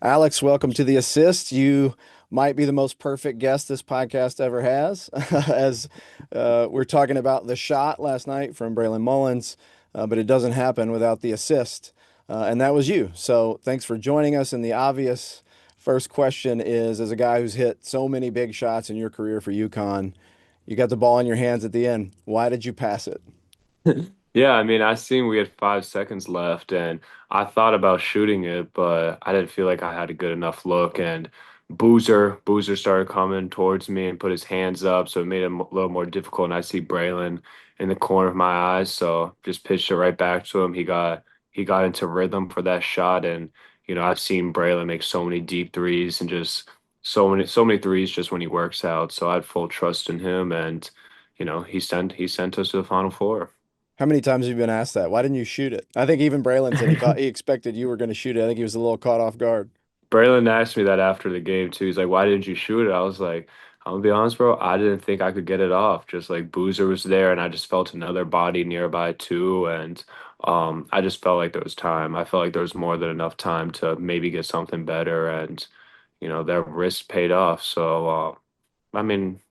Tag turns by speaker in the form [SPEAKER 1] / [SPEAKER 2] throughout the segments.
[SPEAKER 1] Alex, welcome to the assist. You might be the most perfect guest this podcast ever has, as we're talking about the shot last night from Braylon Mullins, but it doesn't happen without the assist, and that was you. So thanks for joining us. And the obvious first question is, as a guy who's hit so many big shots in your career for UConn, you got the ball in your hands at the end. Why did you pass it?
[SPEAKER 2] Yeah, I mean, I seen we had 5 seconds left, and I thought about shooting it, but I didn't feel like I had a good enough look. And Boozer started coming towards me and put his hands up, so it made it a little more difficult. And I see Braylon in the corner of my eyes, so just pitched it right back to him. He got into rhythm for that shot, and I've seen Braylon make so many deep threes and just so many threes just when he works out. So I had full trust in him, and he sent us to the Final Four.
[SPEAKER 1] How many times have you been asked that? Why didn't you shoot it? I think even Braylon said he expected you were going to shoot it. I think he was a little caught off guard.
[SPEAKER 2] Braylon asked me that after the game too. He's like, "Why didn't you shoot it?" I was like, "I'm gonna be honest, bro. I didn't think I could get it off. Just like Boozer was there, and I just felt another body nearby too, and I just felt like there was time. I felt like there was more than enough time to maybe get something better, and their risk paid off. So, I mean,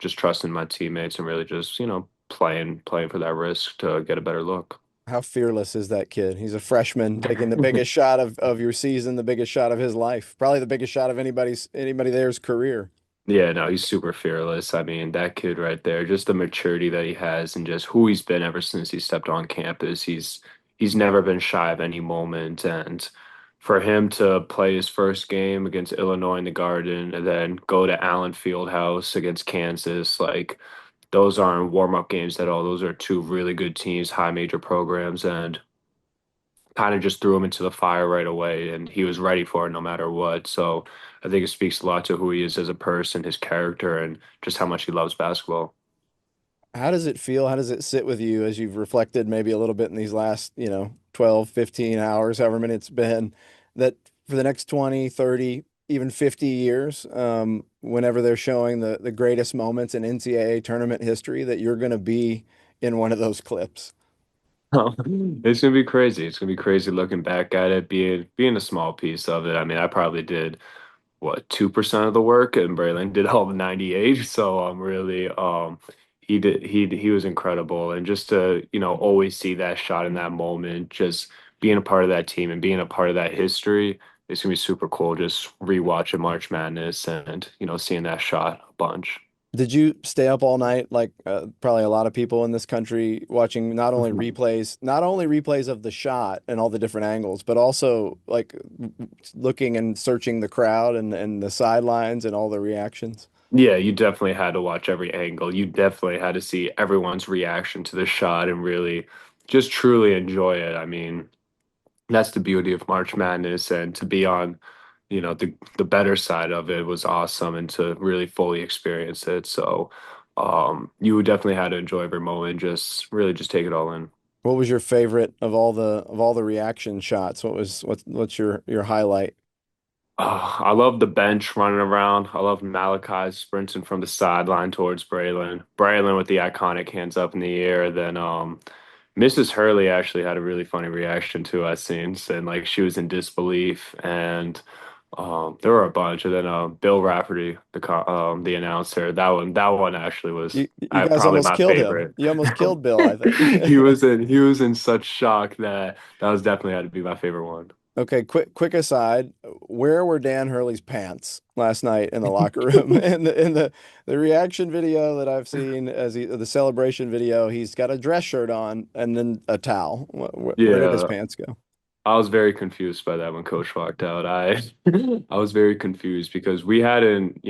[SPEAKER 2] just trusting my teammates and really just playing for that risk to get a better look."
[SPEAKER 1] How fearless is that kid? He's a freshman taking the biggest shot of your season, the biggest shot of his life, probably the biggest shot of anybody there's career.
[SPEAKER 2] Yeah, no, he's super fearless. I mean, that kid right there, just the maturity that he has and just who he's been ever since he stepped on campus. He's never been shy of any moment. And for him to play his first game against Illinois in the Garden and then go to Allen Fieldhouse against Kansas, like those aren't warm-up games at all. Those are two really good teams, high major programs, and kind of just threw him into the fire right away, and he was ready for it no matter what. So I think it speaks a lot to who he is as a person, his character, and just how much he loves basketball.
[SPEAKER 1] How does it feel? How does it sit with you as you've reflected maybe a little bit in these last, 12, 15 hours, however many it's been, that for the next 20, 30, even 50 years, whenever they're showing the greatest moments in NCAA tournament history, that you're going to be in one of those clips?
[SPEAKER 2] It's gonna be crazy. It's gonna be crazy looking back at it, being a small piece of it. I mean, I probably did what 2% of the work, and Braylon did all the 98. So I'm really he was incredible, and just to always see that shot in that moment, just being a part of that team and being a part of that history, it's gonna be super cool. Just rewatching March Madness and seeing that shot a bunch.
[SPEAKER 1] Did you stay up all night like probably a lot of people in this country watching not only replays of the shot and all the different angles, but also like looking and searching the crowd and the sidelines and all the reactions?
[SPEAKER 2] Yeah, you definitely had to watch every angle. You definitely had to see everyone's reaction to the shot and really just truly enjoy it. I mean, that's the beauty of March Madness, and to be on, the better side of it was awesome and to really fully experience it. So, you definitely had to enjoy every moment, just really just take it all in.
[SPEAKER 1] What was your favorite of all the reaction shots? What's your highlight?
[SPEAKER 2] I love the bench running around. I love Malachi sprinting from the sideline towards Braylon. Braylon with the iconic hands up in the air. Then Mrs. Hurley actually had a really funny reaction to us scenes, and like she was in disbelief. And there were a bunch. And then Bill Rafferty, the announcer, that one actually was
[SPEAKER 1] You guys
[SPEAKER 2] probably
[SPEAKER 1] almost
[SPEAKER 2] my
[SPEAKER 1] killed him.
[SPEAKER 2] favorite.
[SPEAKER 1] You almost killed Bill, I
[SPEAKER 2] He
[SPEAKER 1] think.
[SPEAKER 2] was in such shock that that was definitely had to be my favorite one.
[SPEAKER 1] Okay, quick aside. Where were Dan Hurley's pants last night in the locker room? In the reaction video that I've seen the celebration video, he's got a dress shirt on and then a towel. Where did his
[SPEAKER 2] Yeah.
[SPEAKER 1] pants go?
[SPEAKER 2] I was very confused by that when Coach walked out. I was very confused because we hadn't,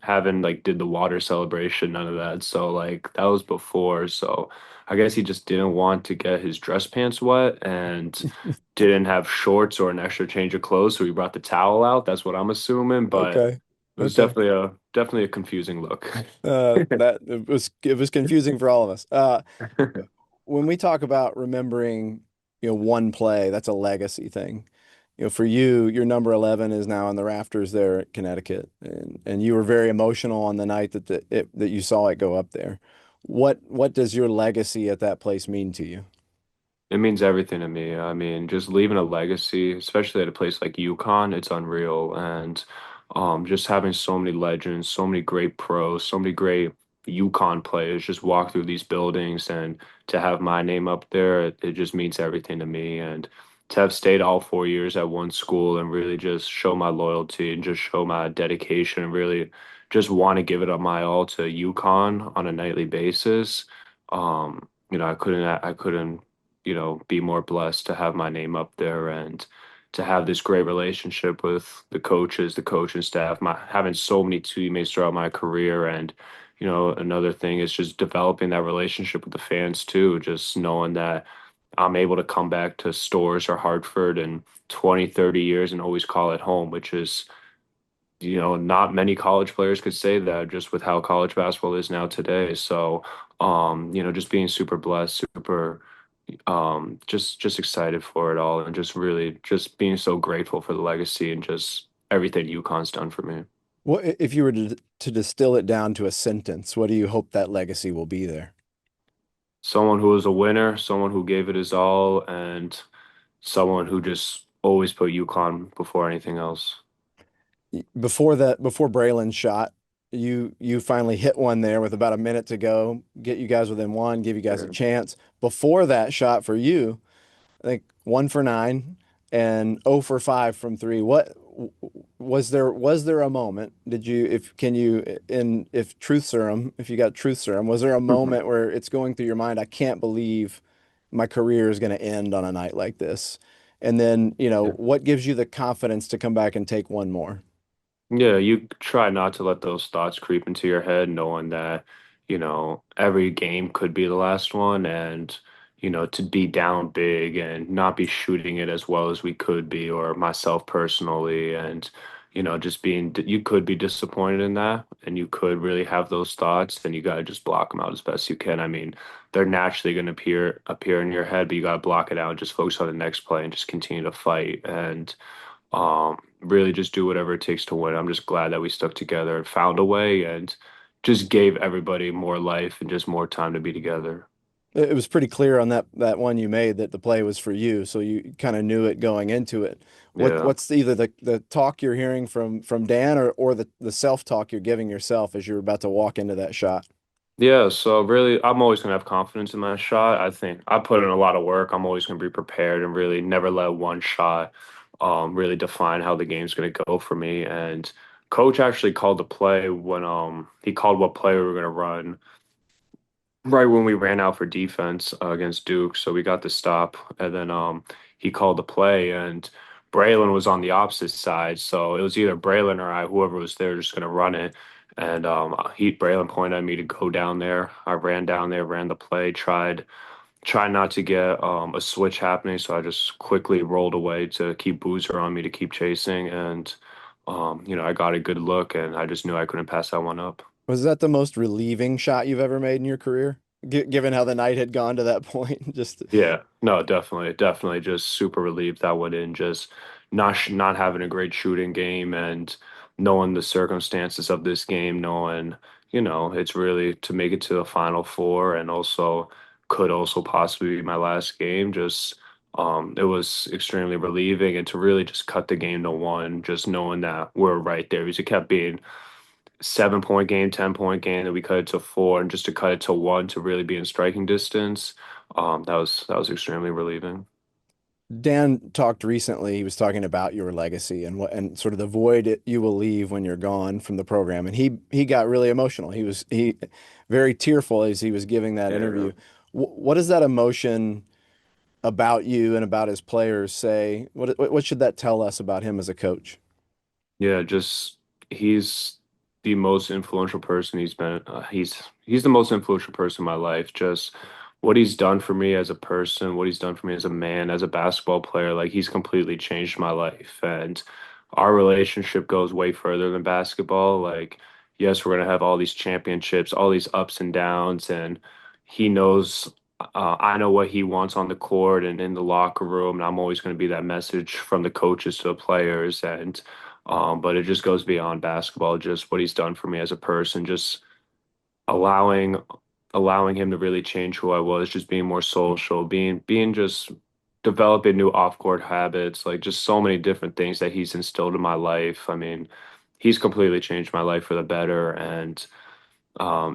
[SPEAKER 2] haven't like did the water celebration, none of that. So like that was before. So I guess he just didn't want to get his dress pants wet and didn't have shorts or an extra change of clothes, so he brought the towel out. That's what I'm assuming, but
[SPEAKER 1] Okay.
[SPEAKER 2] it was
[SPEAKER 1] Okay.
[SPEAKER 2] definitely a confusing look.
[SPEAKER 1] That it was confusing for all of us. When we talk about remembering, one play, that's a legacy thing. For you, your number 11 is now in the rafters there at Connecticut, and you were very emotional on the night that you saw it go up there. What does your legacy at that place mean to you?
[SPEAKER 2] It means everything to me. I mean, just leaving a legacy, especially at a place like UConn, it's unreal. And just having so many legends, so many great pros, so many great UConn players just walk through these buildings, and to have my name up there, it just means everything to me. And to have stayed all 4 years at one school and really just show my loyalty and just show my dedication and really just want to give it up my all to UConn on a nightly basis. I couldn't be more blessed to have my name up there and to have this great relationship with the coaches, the coaching staff, my having so many teammates throughout my career. And, another thing is just developing that relationship with the fans too, just knowing that I'm able to come back to Stores or Hartford in 20, 30 years and always call it home, which is, not many college players could say that just with how college basketball is now today. So, just being super blessed, super just excited for it all, and just really just being so grateful for the legacy and just everything UConn's done for me.
[SPEAKER 1] What if you were to distill it down to a sentence, what do you hope that legacy will be there?
[SPEAKER 2] Someone who was a winner, someone who gave it his all, and someone who just always put UConn before anything else.
[SPEAKER 1] Before Braylon shot, you finally hit one there with about a minute to go, get you guys within one, give you guys a
[SPEAKER 2] Yeah.
[SPEAKER 1] chance. Before that shot for you, I think 1 for 9 and 0 for 5 from three. What was there a moment? Did you if can you in if truth serum, if you got truth serum, was there a moment where it's going through your mind, I can't believe my career is going to end on a night like this? And then,
[SPEAKER 2] Yeah.
[SPEAKER 1] what gives you the confidence to come back and take one more?
[SPEAKER 2] Yeah, you try not to let those thoughts creep into your head, knowing that, every game could be the last one, and, to be down big and not be shooting it as well as we could be, or myself personally, and, just you could be disappointed in that, and you could really have those thoughts, and you got to just block them out as best you can. I mean, they're naturally going to appear in your head, but you got to block it out and just focus on the next play and just continue to fight. And really just do whatever it takes to win. I'm just glad that we stuck together and found a way and just gave everybody more life and just more time to be together.
[SPEAKER 1] It was pretty clear on that one you made that the play was for you, so you kind of knew it going into it.
[SPEAKER 2] Yeah.
[SPEAKER 1] What's either the talk you're hearing from Dan or the self-talk you're giving yourself as you're about to walk into that shot?
[SPEAKER 2] Yeah, so really, I'm always going to have confidence in my shot. I think I put in a lot of work. I'm always going to be prepared and really never let one shot really define how the game's going to go for me. And coach actually called the play when he called what play we were going to run right when we ran out for defense against Duke. So we got the stop, and then he called the play, and Braylon was on the opposite side. So it was either Braylon or I, whoever was there, just gonna run it. And Braylon pointed at me to go down there. I ran down there, ran the play, tried not to get a switch happening. So I just quickly rolled away to keep Boozer on me to keep chasing, and I got a good look, and I just knew I couldn't pass that one up.
[SPEAKER 1] Was that the most relieving shot you've ever made in your career? Given how the night had gone to that point, just
[SPEAKER 2] Yeah, no, definitely, definitely, just super relieved that went in. Just not having a great shooting game, and knowing the circumstances of this game, knowing it's really to make it to the Final Four, and also could also possibly be my last game. Just it was extremely relieving, and to really just cut the game to one, just knowing that we're right there, because it kept being 7 point game, 10 point game, that we cut it to four, and just to cut it to one to really be in striking distance. That was extremely relieving.
[SPEAKER 1] Dan talked recently, he was talking about your legacy and what and sort of the void you will leave when you're gone from the program. And he got really emotional. He very tearful as he was giving that
[SPEAKER 2] Yeah.
[SPEAKER 1] interview. What does that emotion about you and about his players say? What should that tell us about him as a coach?
[SPEAKER 2] Yeah, just he's the most influential person he's been. He's the most influential person in my life. Just what he's done for me as a person, what he's done for me as a man, as a basketball player. Like he's completely changed my life, and our relationship goes way further than basketball. Like, yes, we're gonna have all these championships, all these ups and downs, and he knows. I know what he wants on the court and in the locker room, and I'm always going to be that message from the coaches to the players. And but it just goes beyond basketball, just what he's done for me as a person, just allowing allowing him to really change who I was, just being more social, being just developing new off-court habits, like just so many different things that he's instilled in my life. I mean, he's completely changed my life for the better, and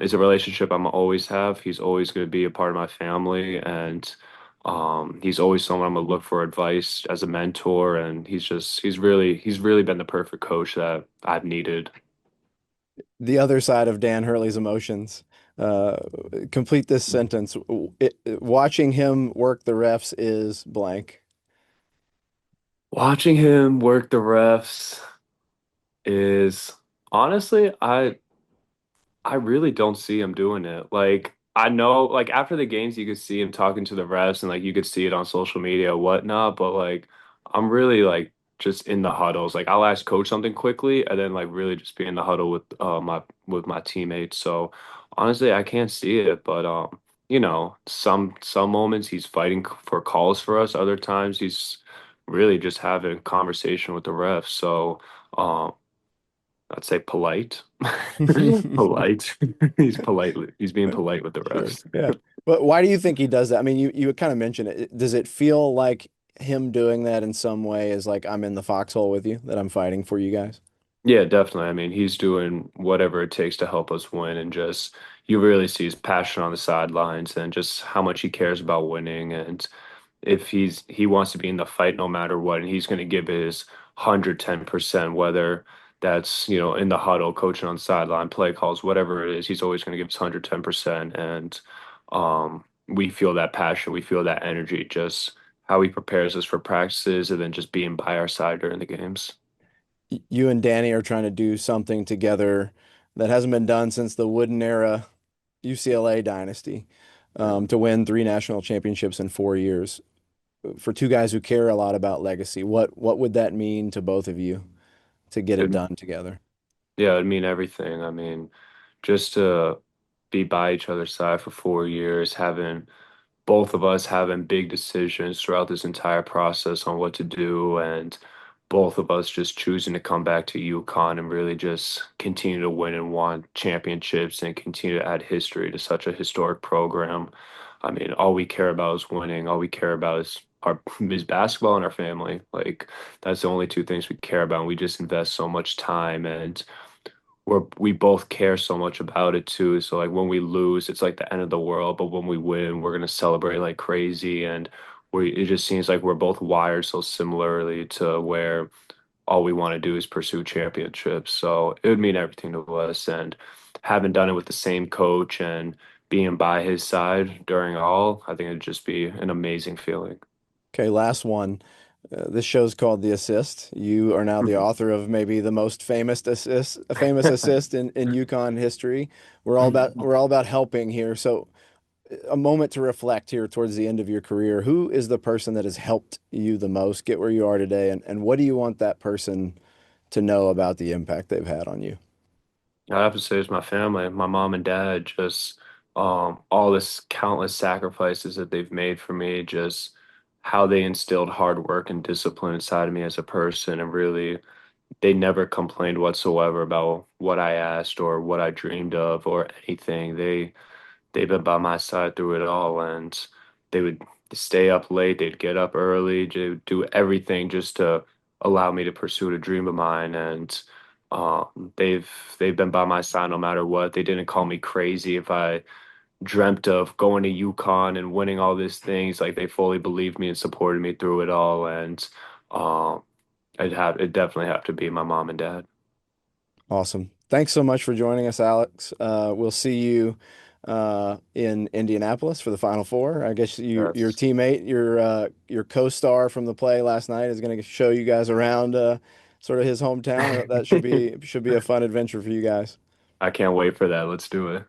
[SPEAKER 2] it's a relationship I'm always have. He's always going to be a part of my family, and he's always someone I'm gonna look for advice as a mentor. And he's really been the perfect coach that I've needed.
[SPEAKER 1] The other side of Dan Hurley's emotions. Uh, Complete this sentence. Watching him work the refs is blank.
[SPEAKER 2] Watching him work the refs is honestly, I really don't see him doing it. Like I know, like after the games, you could see him talking to the refs, and like you could see it on social media or whatnot. But like, I'm really like just in the huddles. Like I'll ask coach something quickly, and then like really just be in the huddle with my teammates. So honestly, I can't see it. But some moments he's fighting for calls for us. Other times he's really just having a conversation with the refs. So um, I'd say polite. Polite. He's being
[SPEAKER 1] Sure.
[SPEAKER 2] polite with the refs.
[SPEAKER 1] Yeah. But why do you think he does that? I mean, you kind of mentioned it. Does it feel like him doing that in some way is like I'm in the foxhole with you, that I'm fighting for you guys?
[SPEAKER 2] Yeah, definitely. I mean, he's doing whatever it takes to help us win, and just you really see his passion on the sidelines and just how much he cares about winning. And if he wants to be in the fight no matter what, and he's going to give his 110%, whether that's, in the huddle, coaching on the sideline, play calls, whatever it is, he's always going to give his 110%. And we feel that passion, we feel that energy, just how he prepares us for practices and then just being by our side during the games.
[SPEAKER 1] You and Danny are trying to do something together that hasn't been done since the Wooden era UCLA dynasty,
[SPEAKER 2] Yeah.
[SPEAKER 1] to win three national championships in 4 years. For two guys who care a lot about legacy, what would that mean to both of you to get it
[SPEAKER 2] It,
[SPEAKER 1] done together?
[SPEAKER 2] yeah, it'd mean everything. I mean, just to be by each other's side for 4 years, having both of us having big decisions throughout this entire process on what to do, and both of us just choosing to come back to UConn and really just continue to win and want championships and continue to add history to such a historic program. I mean, all we care about is winning. All we care about is basketball and our family. Like that's the only two things we care about. And we just invest so much time, and we both care so much about it too. So like when we lose, it's like the end of the world, but when we win, we're gonna celebrate like crazy. And we it just seems like we're both wired so similarly to where all we want to do is pursue championships. So it would mean everything to us. And having done it with the same coach and being by his side during all, I think it'd just be an amazing feeling.
[SPEAKER 1] Okay, last one. This show's called The Assist. You are now the author of maybe the most famous assist in UConn history. We're all about helping here. So a moment to reflect here towards the end of your career. Who is the person that has helped you the most get where you are today, and what do you want that person to know about the impact they've had on you?
[SPEAKER 2] I have to say it's my family, my mom and dad, just all this countless sacrifices that they've made for me, just how they instilled hard work and discipline inside of me as a person, and really they never complained whatsoever about what I asked or what I dreamed of or anything. They've been by my side through it all, and they would stay up late, they'd get up early, do everything just to allow me to pursue a dream of mine. And they've been by my side no matter what. They didn't call me crazy if I dreamt of going to UConn and winning all these things. Like they fully believed me and supported me through it all. And um, it definitely have to be my mom and dad.
[SPEAKER 1] Awesome. Thanks so much for joining us, Alex. We'll see you in Indianapolis for the Final Four. I guess your
[SPEAKER 2] Yes.
[SPEAKER 1] teammate, your co-star from the play last night is going to show you guys around sort of his hometown. That should be a fun adventure for you guys.
[SPEAKER 2] I can't wait for that. Let's do it.